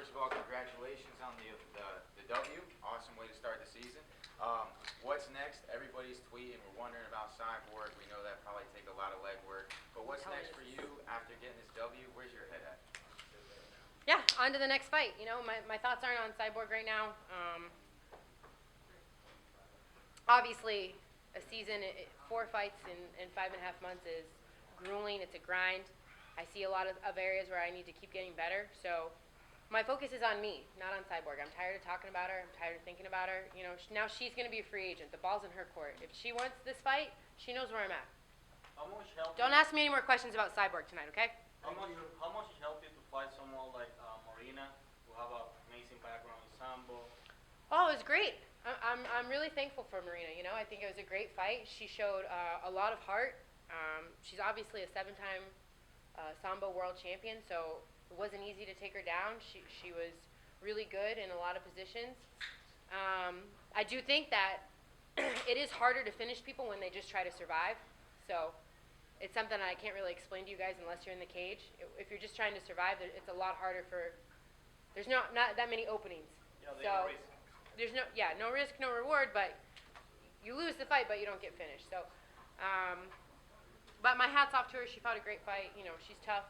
first of all, congratulations on the W. Awesome way to start the season. What's next? Everybody's tweeting. We're wondering about Cyborg. We know that probably take a lot of legwork. But what's next for you after getting this W? Where's your head at? Yeah, on to the next fight. You know, my thoughts aren't on Cyborg right now. Obviously, a season, 4 fights in 5.5 months is grueling. It's a grind. I see a lot of areas where I need to keep getting better. So my focus is on me, not on Cyborg. I'm tired of talking about her. I'm tired of thinking about her. You know, now she's going to be a free agent. The ball's in her court. If she wants this fight, she knows where I'm at. How much help? Don't ask me any more questions about Cyborg tonight, okay? How much it helped you to fight someone like Marina, who have an amazing background in sambo? Oh, it was great. I'm really thankful for Marina. You know, I think it was a great fight. She showed a lot of heart. She's obviously a 7-time sambo world champion, so it wasn't easy to take her down. She was really good in a lot of positions. I do think that it is harder to finish people when they just try to survive. So it's something that I can't really explain to you guys unless you're in the cage. If you're just trying to survive, it's a lot harder there's not that many openings. Yeah, so there's no risk, no reward, but you lose the fight, but you don't get finished. So, but my hat's off to her. She fought a great fight. You know, she's tough.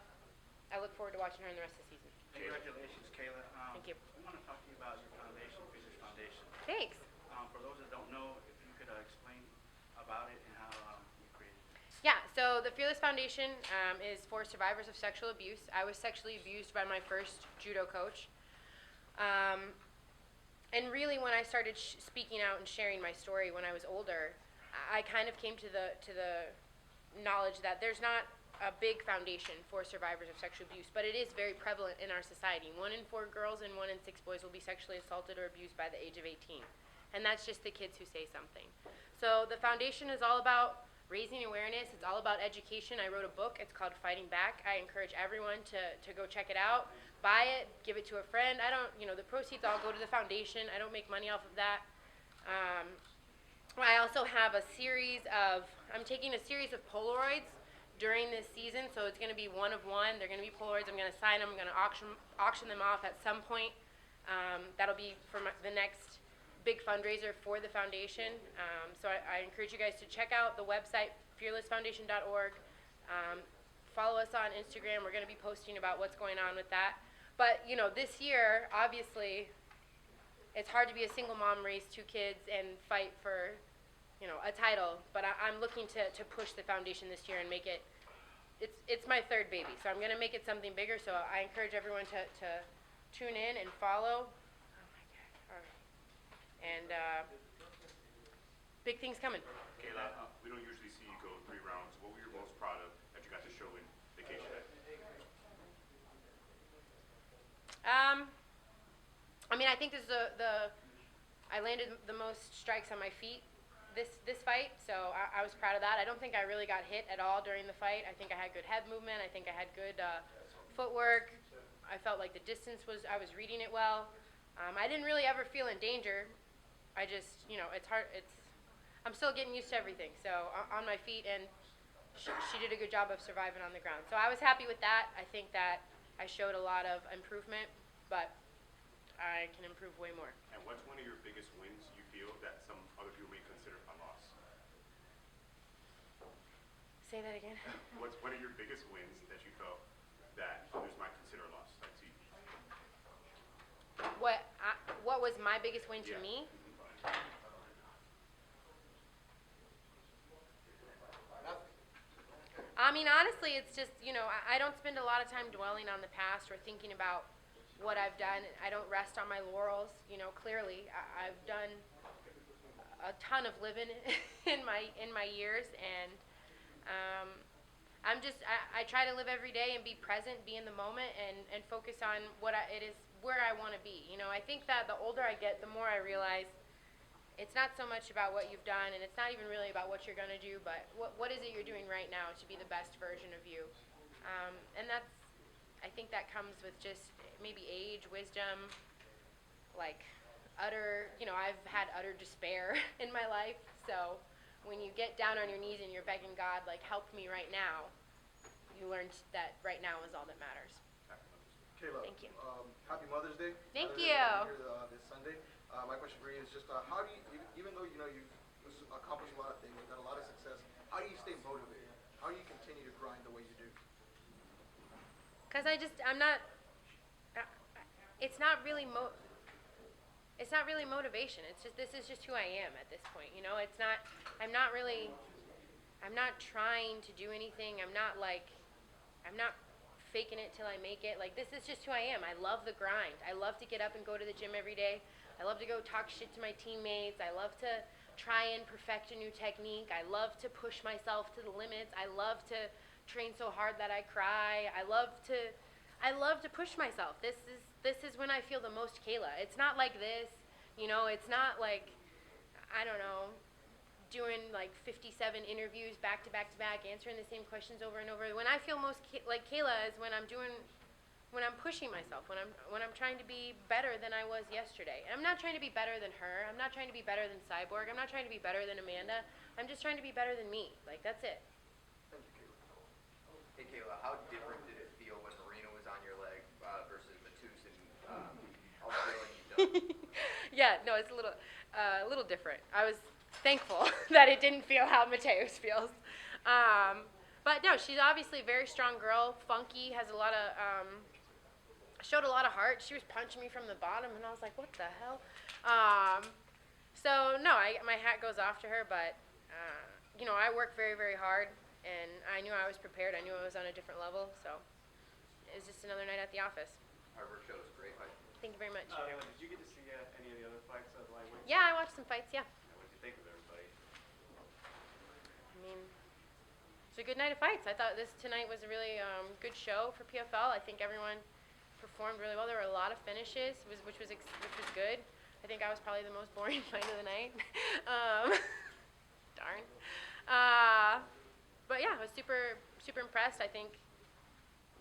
I look forward to watching her in the rest of the season. Congratulations, Kayla. Thank you. We want to talk to you about your foundation, Figures Foundation. Thanks. For those that don't know, if you could explain about it and how you created it. Yeah, so the Fearless Foundation is for survivors of sexual abuse. I was sexually abused by my first judo coach. And really when I started speaking out and sharing my story when I was older, I kind of came to the knowledge that there's not a big foundation for survivors of sexual abuse, but it is very prevalent in our society. 1 in 4 girls and 1 in 6 boys will be sexually assaulted or abused by the age of 18. And that's just the kids who say something. So the foundation is all about raising awareness. It's all about education. I wrote a book. It's called Fighting Back. I encourage everyone to go check it out, buy it, give it to a friend. The proceeds all go to the foundation. I don't make money off of that. I also have I'm taking a series of Polaroids during this season, so it's going to be 1 of 1. They're going to be Polaroids. I'm going to sign them. I'm going to auction them off at some point. That'll be for the next big fundraiser for the foundation. So I encourage you guys to check out the website, fearlessfoundation.org. Follow us on Instagram. We're going to be posting about what's going on with that. But, this year, obviously, it's hard to be a single mom, raise 2 kids, and fight for a title, but I'm looking to push the foundation this year and make it's my 3rd baby, so I'm going to make it something bigger, so I encourage everyone to tune in and follow. Oh my God. All right. And big things coming. Kayla, we don't usually see you go 3 rounds. What were you most proud of that you got to show in vacation day? I think this is I landed the most strikes on my feet this fight, so I was proud of that. I don't think I really got hit at all during the fight. I think I had good head movement. I think I had good footwork. I felt like the distance I was reading it well. I didn't really ever feel in danger. I just, it's hard. I'm still getting used to everything. So on my feet, and she did a good job of surviving on the ground. So I was happy with that. I think that I showed a lot of improvement, but I can improve way more. And what's one of your biggest wins you feel that some other people may consider a loss? Say that again. What's one of your biggest wins that you felt that others might consider a loss? What was my biggest win to me? Honestly, it's just, I don't spend a lot of time dwelling on the past or thinking about what I've done. I don't rest on my laurels. Clearly, I've done a ton of living in my years, and I try to live every day and be present, be in the moment, and focus on it is where I want to be. I think that the older I get, the more I realize it's not so much about what you've done, and it's not even really about what you're going to do, but what is it you're doing right now to be the best version of you. And I think that comes with just maybe age, wisdom, like I've had utter despair in my life. So when you get down on your knees and you're begging God, like, help me right now, you learn that right now is all that matters. Kayla, Thank you. Happy Mother's Day. Thank Mother's Day you. Here, this Sunday. My question for you is just how do you, even though you've accomplished a lot of things, you've had a lot of success, how do you stay motivated? How do you continue to grind the way you do? Because I'm not. It's not really It's not really motivation. It's just this is just who I am at this point. You know, it's not. I'm not really. I'm not trying to do anything. I'm not faking it till I make it. Like, this is just who I am. I love the grind. I love to get up and go to the gym every day. I love to go talk shit to my teammates. I love to try and perfect a new technique. I love to push myself to the limits. I love to train so hard that I cry. I love to push myself. This is when I feel the most Kayla. It's not like this, you know, it's not like, I don't know, doing like 57 interviews back to back to back, answering the same questions over and over. When I feel most like Kayla is when I'm pushing myself, when I'm trying to be better than I was yesterday. And I'm not trying to be better than her. I'm not trying to be better than Cyborg. I'm not trying to be better than Amanda. I'm just trying to be better than me. Like, that's it. Thank you, Kayla. Hey Kayla, how different did it feel when Marina was on your leg versus Matus and all the drilling you've done? Yeah, no, it's a little different. I was thankful that it didn't feel how Mateus feels. But no, she's obviously a very strong girl. Funky, has a lot of, showed a lot of heart. She was punching me from the bottom, and I was like, what the hell? So no, my hat goes off to her, but you know, I work very, very hard, and I knew I was prepared. I knew I was on a different level, so it was just another night at the office. Our work show was great. Thank you very much. Kayla, did you get to see any of the other fights of lightweight? Yeah, I watched some fights, yeah. What did you think of everybody? I mean, it's a good night of fights. I thought tonight was a really good show for PFL. I think everyone performed really well. There were a lot of finishes, which was good. I think I was probably the most boring fight of the night. Darn. But yeah, I was super impressed. I think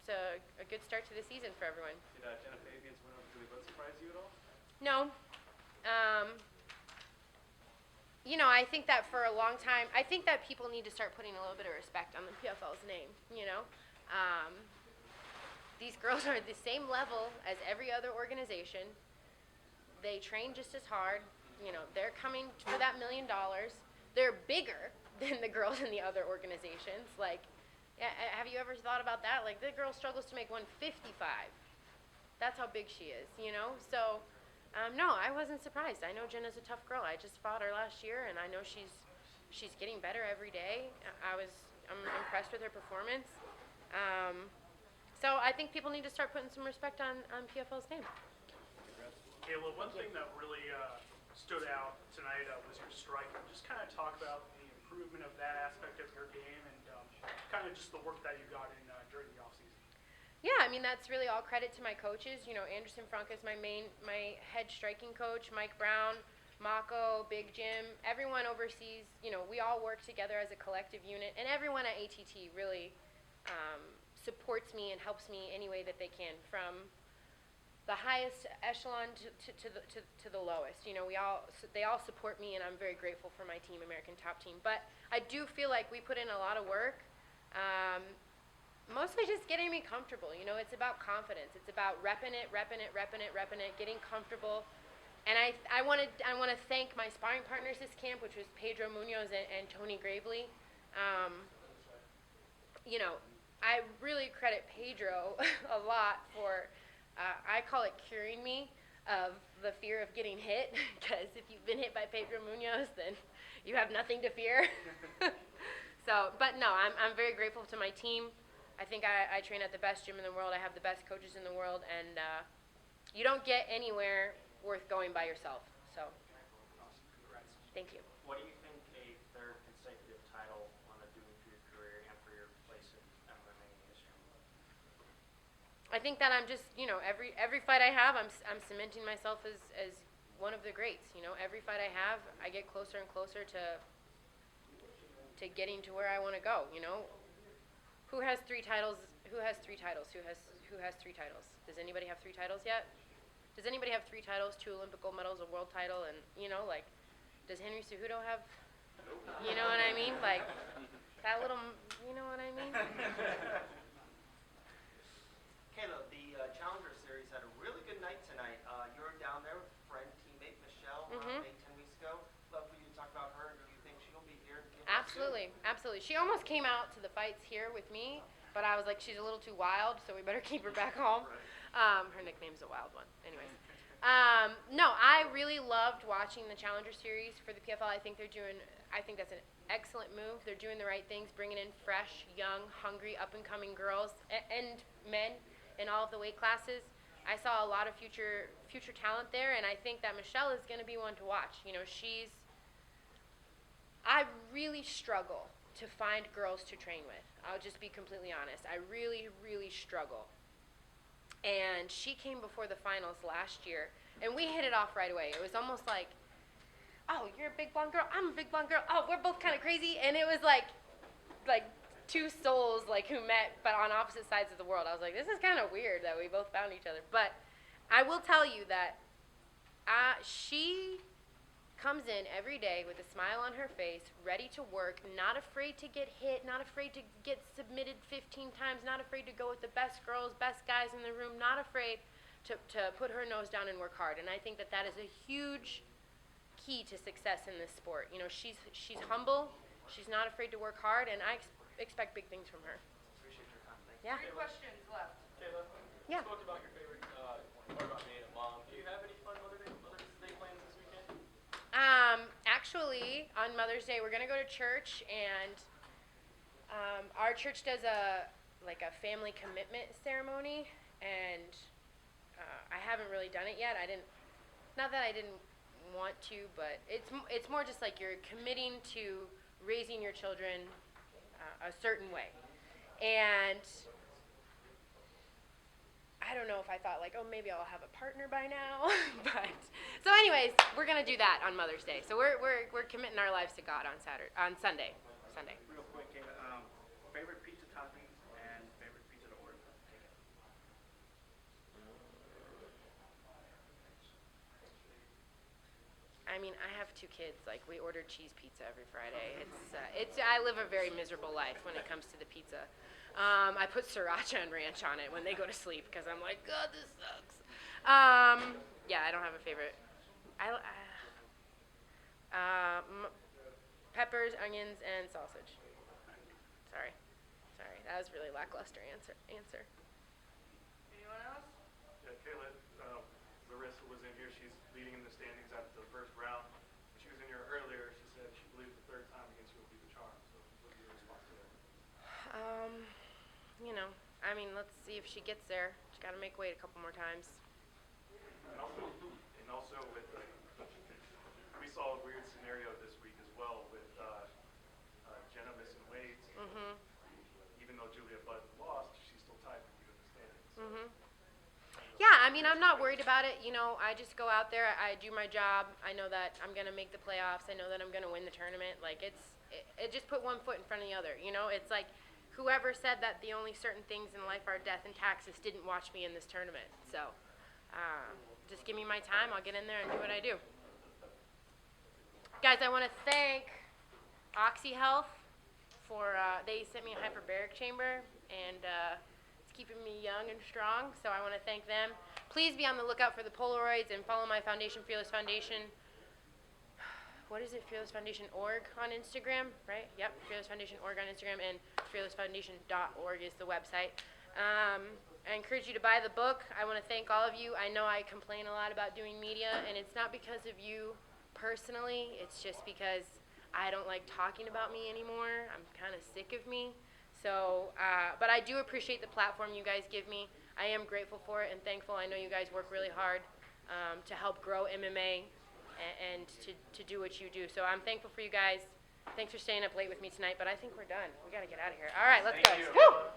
it's a good start to the season for everyone. Did Jenna Fabian's win over Julie Butt surprise you at all? No. You know, I think that for a long time, I think that people need to start putting a little bit of respect on the PFL's name, you know. These girls are at the same level as every other organization. They train just as hard. You know, they're coming for that $1 million. They're bigger than the girls in the other organizations. Like, have you ever thought about that? Like, the girl struggles to make 155. That's how big she is, you know? So, no, I wasn't surprised. I know Jenna's a tough girl. I just fought her last year, and I know she's getting better every day. I'm impressed with her performance. So I think people need to start putting some respect on PFL's name. Kayla, one thing that really stood out tonight was your striking. Just kind of talk about the improvement of that aspect of your game and kind of just the work that you got in during the offseason. Yeah, I mean, that's really all credit to my coaches. You know, Anderson Franca is my head striking coach. Mike Brown, Mako, Big Jim, everyone overseas. You know, we all work together as a collective unit, and everyone at ATT really supports me and helps me any way that they can, from the highest echelon to the lowest. You know, they all support me, and I'm very grateful for my team, American Top Team. But I do feel like we put in a lot of work. Mostly just getting me comfortable. You know, it's about confidence. It's about repping it, getting comfortable. And I want to thank my sparring partners this camp, which was Pedro Munoz and Tony Gravely. You know, I really credit Pedro a lot for, I call it curing me of the fear of getting hit, because if you've been hit by Pedro Munoz, then you have nothing to fear. So, but no, I'm very grateful to my team. I think I train at the best gym in the world. I have the best coaches in the world, and you don't get anywhere worth going by yourself. So, thank you. What do you think a third consecutive title want to do for your career and for your place in MMA history? I think that I'm just, you know, every fight I have, I'm cementing myself as one of the greats. You know, every fight I have, I get closer and closer to getting to where I want to go. You know, who has 3 titles? Who has 3 titles? Who has 3 titles? Does anybody have 3 titles yet? Does anybody have 3 titles, 2 Olympic gold medals, a world title, and, you know, like, does Henry Cejudo have? You know what I mean? Like, that little, you know what I mean? Kayla, the Challenger Series had a really good night tonight. You were down there with friend, teammate Michelle, maybe 10 weeks ago. Love for you to talk about her. Do you think she'll be here? Absolutely, absolutely. She almost came out to the fights here with me, but I was like, she's a little too wild, so we better keep her back home. Her nickname's a wild one. Anyways. No, I really loved watching the Challenger Series for the PFL. I think that's an excellent move. They're doing the right things, bringing in fresh, young, hungry, up-and-coming girls and men in all of the weight classes. I saw a lot of future talent there, and I think that Michelle is going to be one to watch. You know, I really struggle to find girls to train with. I'll just be completely honest. I really, really struggle. And she came before the finals last year, and we hit it off right away. It was almost like, oh, you're a big blonde girl, I'm a big blonde girl, oh, we're both kind of crazy. And it was like two souls like who met but on opposite sides of the world. I was like, this is kind of weird that we both found each other. But I will tell you that she comes in every day with a smile on her face, ready to work, not afraid to get hit, not afraid to get submitted 15 times, not afraid to go with the best girls, best guys in the room, not afraid to put her nose down and work hard. And I think that is a huge key to success in this sport. You know, she's humble, she's not afraid to work hard, and I expect big things from her. Appreciate your time. Thank you. Yeah. 3 questions left. Kayla, Yeah. you spoke about your favorite part about being a mom. Do you have any fun Mother's Day plans this weekend? Actually, on Mother's Day, we're gonna go to church, and our church does a family commitment ceremony, and I haven't really done it yet. Not that I didn't want to, but it's more just like you're committing to raising your children a certain way, and I don't know if I thought like, oh, maybe I'll have a partner by now, but so anyways, we're gonna do that on Mother's Day. So we're committing our lives to God on Sunday. Real quick, Kayla, favorite pizza toppings and favorite pizza to order? Take it. I mean, I have 2 kids. Like, we order cheese pizza every Friday. I live a very miserable life when it comes to the pizza. I put sriracha and ranch on it when they go to sleep because I'm like, God, this sucks. Yeah, I don't have a favorite. Peppers, onions, and sausage. Sorry, that was really lackluster answer. Anyone else? Yeah, Kayla, Larissa was in here. She's leading in the standings after the first round. When she was in here earlier, she said she believes the third time against you will be the charm. So what's your response to that? You know, I mean, let's see if she gets there. She's got to make weight a couple more times. And also with, we saw a weird scenario this week as well with Jenna missing weight. Mhm. Even though Julia Budd lost, she's still tied with you in the standings. So Mhm. Yeah, I mean, I'm not worried about it. You know, I just go out there, I do my job. I know that I'm gonna make the playoffs. I know that I'm gonna win the tournament. Like, it just put one foot in front of the other. You know, it's like whoever said that the only certain things in life are death and taxes didn't watch me in this tournament. So, just give me my time. I'll get in there and do what I do. Guys, I want to thank OxyHealth for they sent me a hyperbaric chamber, and it's keeping me young and strong. So I want to thank them. Please be on the lookout for the Polaroids and follow my foundation, Fearless Foundation. What is it? FearlessFoundation.org on Instagram, right? Yep, FearlessFoundation.org on Instagram, and FearlessFoundation.org is the website. I encourage you to buy the book. I want to thank all of you. I know I complain a lot about doing media, and it's not because of you personally. It's just because I don't like talking about me anymore. I'm kind of sick of me. So, but I do appreciate the platform you guys give me. I am grateful for it and thankful. I know you guys work really hard to help grow MMA and to do what you do. So I'm thankful for you guys. Thanks for staying up late with me tonight, but I think we're done. We got to get out of here. All right, let's go. Woo!